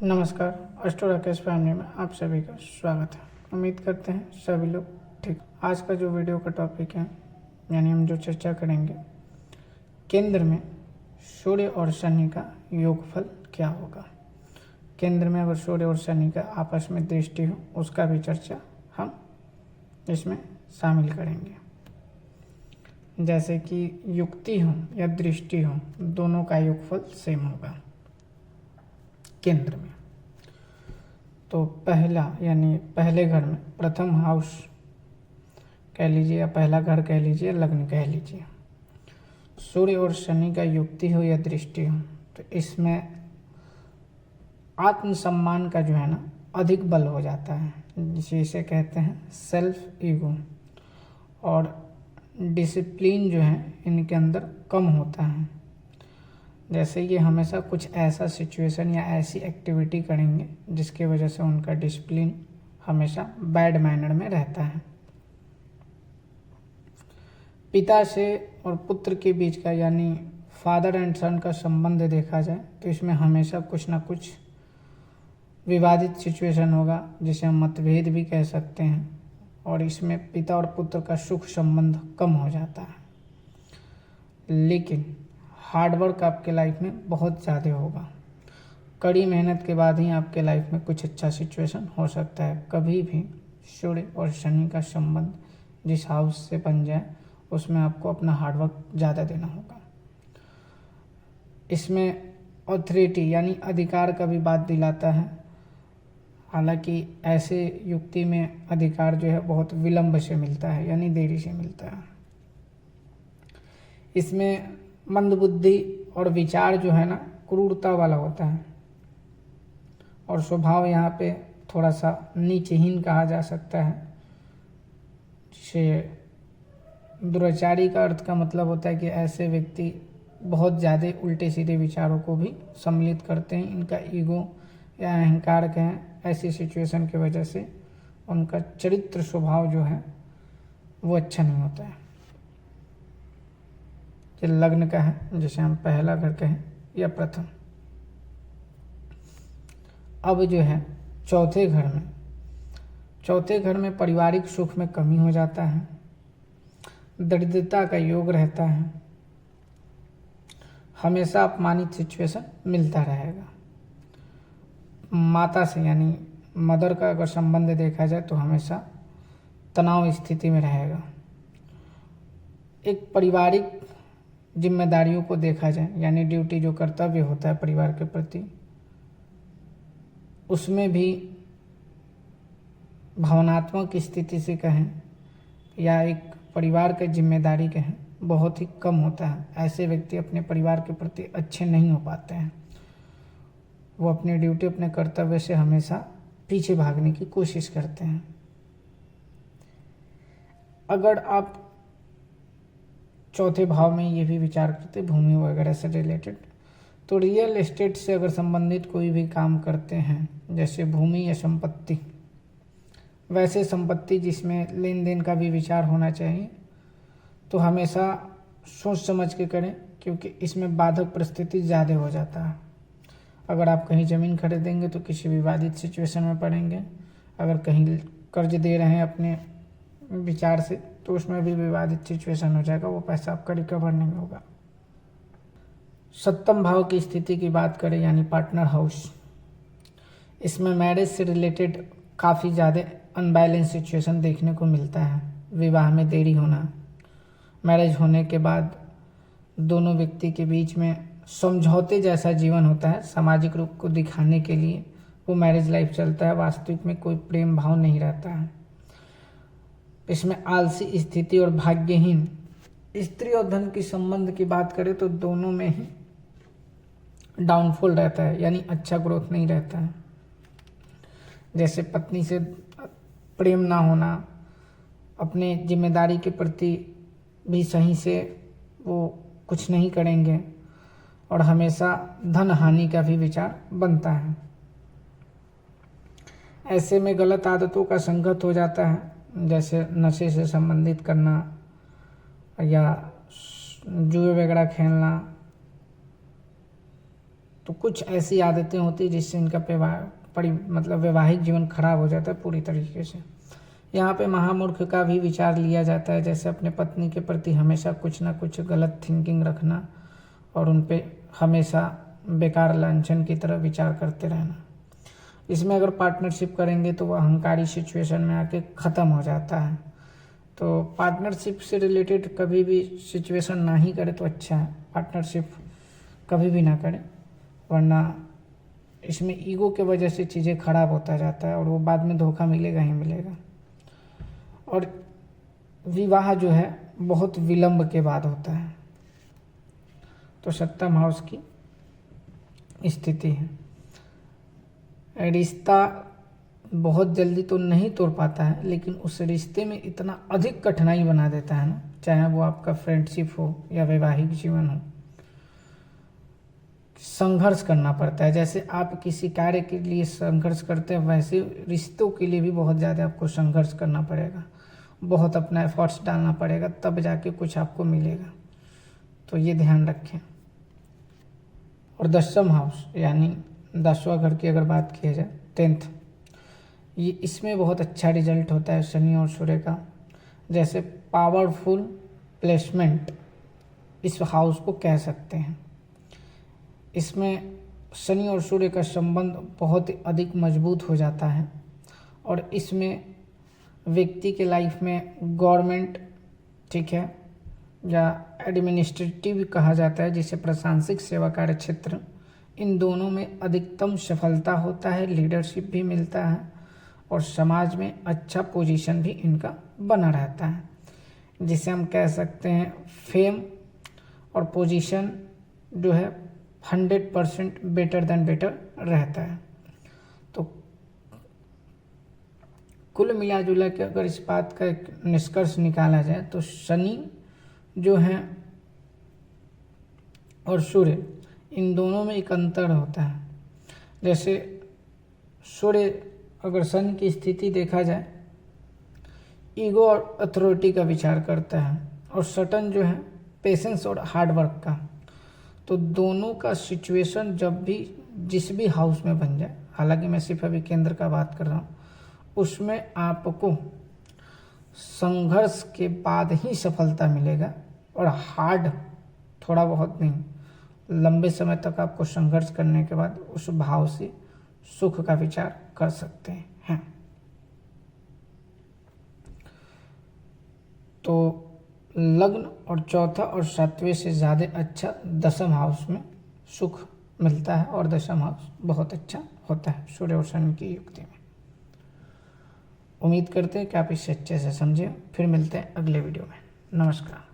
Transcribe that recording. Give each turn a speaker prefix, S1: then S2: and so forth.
S1: नमस्कार। Astro Rakesh family में आप सभी का स्वागत है। उम्मीद करते हैं सभी लोग ठीक। आज का जो वीडियो का टॉपिक है, यानी हम जो चर्चा करेंगे, केंद्र में सूर्य और शनि का योगफल क्या होगा। केंद्र में अगर सूर्य और शनि का आपस में दृष्टि हो, उसका भी चर्चा हम इसमें शामिल करेंगे। जैसे कि युक्ति हो या दृष्टि हो, दोनों का योगफल सेम होगा केंद्र में। तो पहला यानी पहले घर में, प्रथम हाउस कह लीजिए या पहला घर कह लीजिए, लग्न कह लीजिए, सूर्य और शनि का युक्ति हो या दृष्टि हो, तो इसमें आत्मसम्मान का जो है ना अधिक बल हो जाता है, जिसे कहते हैं सेल्फ ईगो, और डिसिप्लिन जो है इनके अंदर कम होता है। जैसे ये हमेशा कुछ ऐसा सिचुएशन या ऐसी एक्टिविटी करेंगे जिसकी वजह से उनका डिसिप्लिन हमेशा बैड मैनर में रहता है। पिता से और पुत्र के बीच का यानी फादर एंड सन का संबंध देखा जाए तो इसमें हमेशा कुछ ना कुछ विवादित सिचुएशन होगा, जिसे हम मतभेद भी कह सकते हैं, और इसमें पिता और पुत्र का सुख संबंध कम हो जाता है। लेकिन हार्डवर्क आपके लाइफ में बहुत ज़्यादा होगा। कड़ी मेहनत के बाद ही आपके लाइफ में कुछ अच्छा सिचुएशन हो सकता है। कभी भी सूर्य और शनि का संबंध जिस हाउस से बन जाए उसमें आपको अपना हार्डवर्क ज़्यादा देना होगा। इसमें ऑथोरिटी यानी अधिकार का भी बात दिलाता है। हालांकि ऐसे युक्ति में अधिकार जो है बहुत विलंब से मिलता है, यानी देरी से मिलता है। इसमें मंदबुद्धि और विचार जो है ना क्रूरता वाला होता है, और स्वभाव यहाँ पे थोड़ा सा नीचहीन कहा जा सकता है। जिसे दुराचारी का अर्थ का मतलब होता है कि ऐसे व्यक्ति बहुत ज़्यादा उल्टे सीधे विचारों को भी सम्मिलित करते हैं। इनका ईगो या अहंकार कहें, ऐसी सिचुएशन की वजह से उनका चरित्र स्वभाव जो है वो अच्छा नहीं होता है। ये लग्न का है, जिसे हम पहला घर कहें या प्रथम। अब जो है चौथे घर में पारिवारिक सुख में कमी हो जाता है, दरिद्रता का योग रहता है, हमेशा अपमानित सिचुएशन मिलता रहेगा। माता से यानी मदर का अगर संबंध देखा जाए तो हमेशा तनाव स्थिति में रहेगा। एक पारिवारिक जिम्मेदारियों को देखा जाए, यानी ड्यूटी जो कर्तव्य होता है परिवार के प्रति, उसमें भी भावनात्मक स्थिति से कहें या एक परिवार की जिम्मेदारी कहें, बहुत ही कम होता है। ऐसे व्यक्ति अपने परिवार के प्रति अच्छे नहीं हो पाते हैं। वो अपनी ड्यूटी, अपने कर्तव्य से हमेशा पीछे भागने की कोशिश करते हैं। अगर आप चौथे भाव में ये भी विचार करते भूमि वगैरह से रिलेटेड, तो रियल एस्टेट से अगर संबंधित कोई भी काम करते हैं, जैसे भूमि या संपत्ति, वैसे संपत्ति जिसमें लेन देन का भी विचार होना चाहिए, तो हमेशा सोच समझ के करें, क्योंकि इसमें बाधक परिस्थिति ज़्यादा हो जाता है। अगर आप कहीं ज़मीन खरीदेंगे तो किसी विवादित सिचुएशन में पड़ेंगे। अगर कहीं कर्ज दे रहे हैं अपने विचार से, तो उसमें भी विवादित सिचुएशन हो जाएगा, वो पैसा आपका रिकवर नहीं होगा। सप्तम भाव की स्थिति की बात करें, यानी पार्टनर हाउस, इसमें मैरिज से रिलेटेड काफ़ी ज़्यादा अनबैलेंस सिचुएशन देखने को मिलता है। विवाह में देरी होना, मैरिज होने के बाद दोनों व्यक्ति के बीच में समझौते जैसा जीवन होता है। सामाजिक रूप को दिखाने के लिए वो मैरिज लाइफ चलता है, वास्तविक में कोई प्रेम भाव नहीं रहता है। इसमें आलसी स्थिति और भाग्यहीन, स्त्री और धन की संबंध की बात करें तो दोनों में ही डाउनफॉल रहता है, यानी अच्छा ग्रोथ नहीं रहता है। जैसे पत्नी से प्रेम ना होना, अपने जिम्मेदारी के प्रति भी सही से वो कुछ नहीं करेंगे, और हमेशा धन हानि का भी विचार बनता है। ऐसे में गलत आदतों का संगत हो जाता है, जैसे नशे से संबंधित करना या जुए वगैरह खेलना, तो कुछ ऐसी आदतें होती हैं जिससे इनका वैवाहिक जीवन खराब हो जाता है पूरी तरीके से। यहाँ पे महामूर्ख का भी विचार लिया जाता है, जैसे अपने पत्नी के प्रति हमेशा कुछ ना कुछ गलत थिंकिंग रखना और उन पे हमेशा बेकार लांछन की तरह विचार करते रहना। इसमें अगर पार्टनरशिप करेंगे तो वह अहंकारी सिचुएशन में आके ख़त्म हो जाता है। तो पार्टनरशिप से रिलेटेड कभी भी सिचुएशन ना ही करे तो अच्छा है, पार्टनरशिप कभी भी ना करें, वरना इसमें ईगो के वजह से चीज़ें खराब होता जाता है और वो बाद में धोखा मिलेगा ही मिलेगा। और विवाह जो है बहुत विलंब के बाद होता है। तो सप्तम हाउस की स्थिति है, रिश्ता बहुत जल्दी तो नहीं तोड़ पाता है, लेकिन उस रिश्ते में इतना अधिक कठिनाई बना देता है ना, चाहे वो आपका फ्रेंडशिप हो या वैवाहिक जीवन हो, संघर्ष करना पड़ता है। जैसे आप किसी कार्य के लिए संघर्ष करते हैं, वैसे रिश्तों के लिए भी बहुत ज़्यादा आपको संघर्ष करना पड़ेगा, बहुत अपना एफर्ट्स डालना पड़ेगा, तब जाके कुछ आपको मिलेगा। तो ये ध्यान रखें। और 10वां हाउस यानी 10वां घर की अगर बात की जाए, 10th, ये इसमें बहुत अच्छा रिजल्ट होता है शनि और सूर्य का। जैसे पावरफुल प्लेसमेंट इस हाउस को कह सकते हैं। इसमें शनि और सूर्य का संबंध बहुत ही अधिक मजबूत हो जाता है और इसमें व्यक्ति के लाइफ में गवर्नमेंट, ठीक है, या एडमिनिस्ट्रेटिव कहा जाता है जिसे प्रशासनिक सेवा कार्य क्षेत्र, इन दोनों में अधिकतम सफलता होता है, लीडरशिप भी मिलता है और समाज में अच्छा पोजीशन भी इनका बना रहता है, जिसे हम कह सकते हैं फेम और पोजीशन जो है 100% बेटर देन बेटर रहता है। तो कुल मिला जुला के अगर इस बात का एक निष्कर्ष निकाला जाए तो शनि जो है और सूर्य, इन दोनों में एक अंतर होता है। जैसे सूर्य अगर शनि की स्थिति देखा जाए, ईगो और अथॉरिटी का विचार करता है और सटन जो है पेशेंस और हार्डवर्क का। तो दोनों का सिचुएशन जब भी जिस भी हाउस में बन जाए, हालांकि मैं सिर्फ अभी केंद्र का बात कर रहा हूँ, उसमें आपको संघर्ष के बाद ही सफलता मिलेगा और हार्ड थोड़ा बहुत नहीं, लंबे समय तक आपको संघर्ष करने के बाद उस भाव से सुख का विचार कर सकते हैं। तो लग्न और चौथा और 7वें से ज़्यादा अच्छा 10वां हाउस में सुख मिलता है और 10वां हाउस बहुत अच्छा होता है सूर्य और शनि की युक्ति में। उम्मीद करते हैं कि आप इसे अच्छे से समझें। फिर मिलते हैं अगले वीडियो में। नमस्कार।